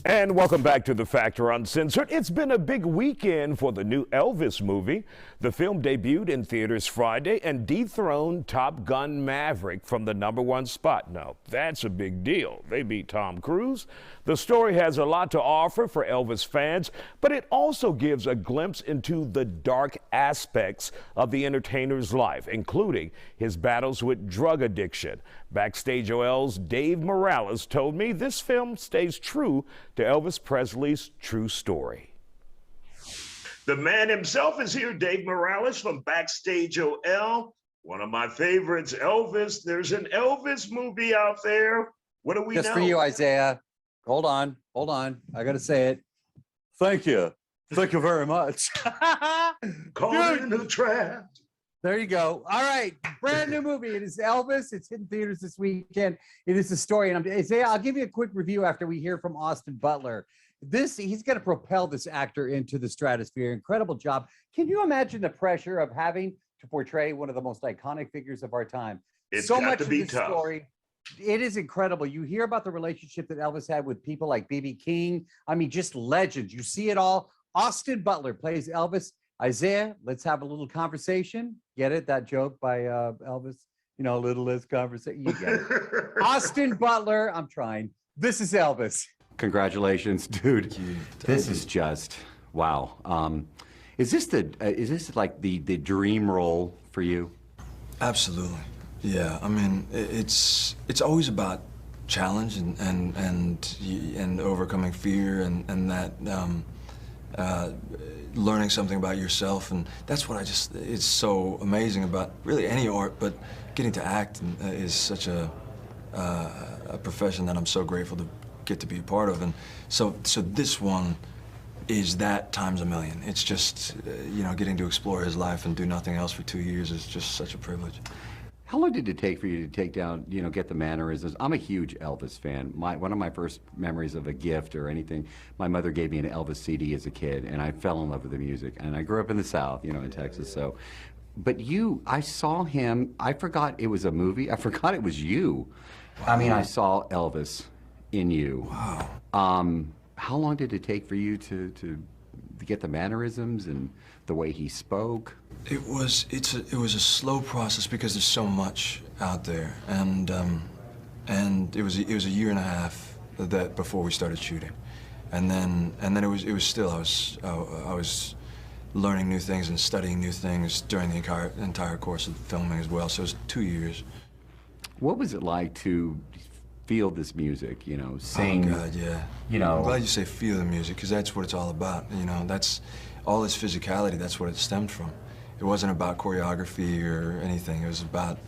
And welcome back to The Factor Uncensored. It's been a big weekend for the new Elvis movie. The film debuted in theaters Friday and dethroned Top Gun Maverick from the #1 spot. Now, that's a big deal. They beat Tom Cruise. The story has a lot to offer for Elvis fans, but it also gives a glimpse into the dark aspects of the entertainer's life, including his battles with drug addiction. Backstage OL's Dave Morales told me this film stays true to Elvis Presley's true story. The man himself is here, Dave Morales from Backstage OL. One of my favorites, Elvis. There's an Elvis movie out there. What do we know? Just for you, Isaiah. Hold on. I got to say it. Thank you. Thank you very much. Caught in the trap. There you go. All right. Brand new movie. It is Elvis. It's hitting theaters this weekend. It is a story. And Isaiah, I'll give you a quick review after we hear from Austin Butler. He's going to propel this actor into the stratosphere. Incredible job. Can you imagine the pressure of having to portray one of the most iconic figures of our time? It's so got much to of be this tough. story. It is incredible. You hear about the relationship that Elvis had with people like B.B. King. I mean, just legends. You see it all. Austin Butler plays Elvis. Isaiah, let's have a little conversation. Get it? That joke by Elvis? You know, a little less conversation. You get it. Austin Butler, I'm trying. This is Elvis. Congratulations, dude. This is just, wow. Is this like the dream role for you? Absolutely. Yeah, I mean, it's always about challenge and overcoming fear and that learning something about yourself, and that's what it's so amazing about really any art, but getting to act is such a profession that I'm so grateful to get to be a part of, and so this one is that times a million. It's just, you know, getting to explore his life and do nothing else for 2 years is just such a privilege. How long did it take for you to take down, you know, get the mannerisms? I'm a huge Elvis fan. One of my first memories of a gift or anything, my mother gave me an Elvis CD as a kid, and I fell in love with the music. And I grew up in the South, you know, in Texas, so. But I saw him, I forgot it was a movie, I forgot it was you. Wow. I mean, I saw Elvis in you. Wow. How long did it take for you to get the mannerisms and the way he spoke? It was a slow process because there's so much out there, and it was a year and a half before we started shooting, and then it was still I was learning new things and studying new things during the entire course of filming as well. So it was 2 years. What was it like to feel this music, you know, sing? Oh God, yeah. You know, I'm glad you say feel the music, because that's what it's all about. You know, that's all this physicality. That's what it stemmed from. It wasn't about choreography or anything. It was about,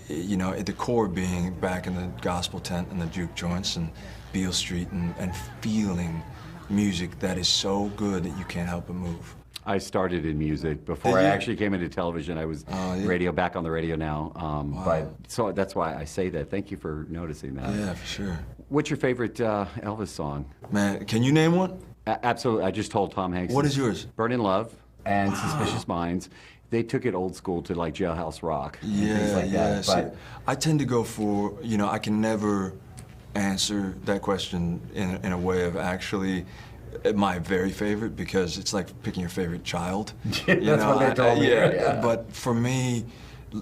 you know, at the core being back in the gospel tent and the juke joints and Beale Street and feeling music that is so good that you can't help but move. I started in music before I actually came into television. I was back on the radio now. Wow. But so that's why I say that. Thank you for noticing that. Yeah, for sure. What's your favorite Elvis song? Man, can you name one? Absolutely. I just told Tom Hanks. What is yours? Burning Love and Suspicious Minds. They took it old school to like Jailhouse Rock and things like that. But I tend to go for, you know, I can never answer that question in a way of actually my very favorite, because it's like picking your favorite child. That's what they told me. Yeah. But for me,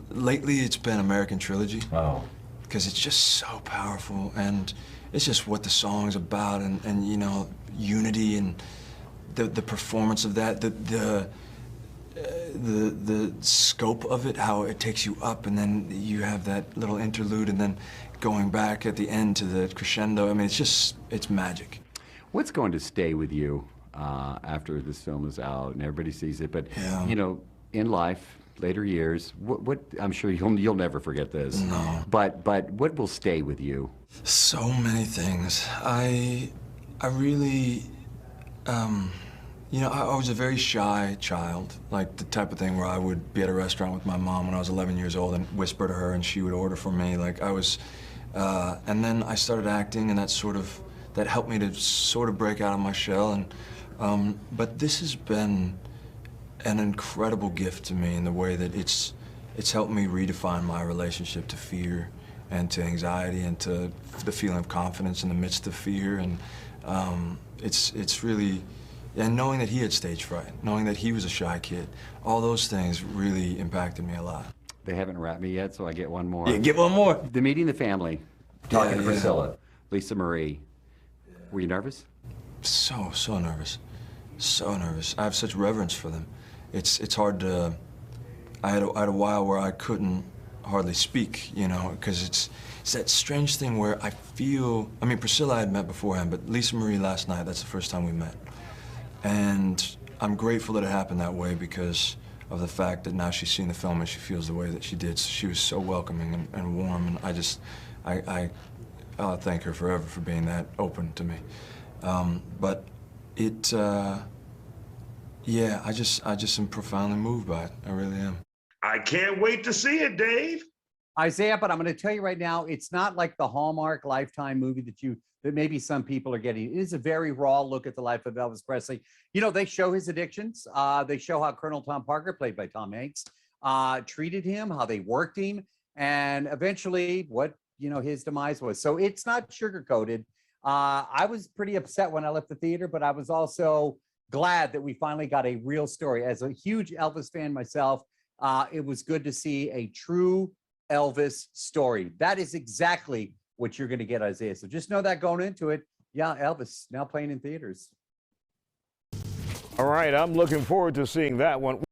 lately it's been American Trilogy. Oh. Because it's just so powerful, and it's just what the song's about, and you know, unity and the performance of that, the scope of it, how it takes you up, and then you have that little interlude, and then going back at the end to the crescendo. I mean, it's magic. What's going to stay with you after this film is out and everybody sees it? But you know, in life, later years, what I'm sure you'll never forget this. No. But what will stay with you? So many things. I really, you know, I was a very shy child, like the type of thing where I would be at a restaurant with my mom when I was 11 years old and whisper to her and she would order for me. Like I was, and then I started acting, and that helped me to sort of break out of my shell. And but this has been an incredible gift to me in the way that it's helped me redefine my relationship to fear and to anxiety and to the feeling of confidence in the midst of fear. And it's really, and knowing that he had stage fright, knowing that he was a shy kid, all those things really impacted me a lot. They haven't wrapped me yet, so I get one more. Yeah, get one more. The meeting the family, talking to Yeah. Priscilla, Lisa Marie. Were you nervous? So nervous. So nervous. I have such reverence for them. It's hard to, I had a while where I couldn't hardly speak, you know, because it's that strange thing where I feel, I mean, Priscilla I had met beforehand, but Lisa Marie last night, that's the first time we met. And I'm grateful that it happened that way because of the fact that now she's seen the film and she feels the way that she did. So she was so welcoming and warm, and I'll thank her forever for being that open to me. But it, yeah, I just am profoundly moved by it. I really am. I can't wait to see it, Dave. Isaiah, but I'm going to tell you right now, it's not like the Hallmark Lifetime movie that maybe some people are getting. It is a very raw look at the life of Elvis Presley. You know, they show his addictions. They show how Colonel Tom Parker, played by Tom Hanks, treated him, how they worked him, and eventually what, you know, his demise was. So it's not sugar-coated. I was pretty upset when I left the theater, but I was also glad that we finally got a real story. As a huge Elvis fan myself, it was good to see a true Elvis story. That is exactly what you're going to get, Isaiah. So just know that going into it. Yeah, Elvis now playing in theaters. All right, I'm looking forward to seeing that one.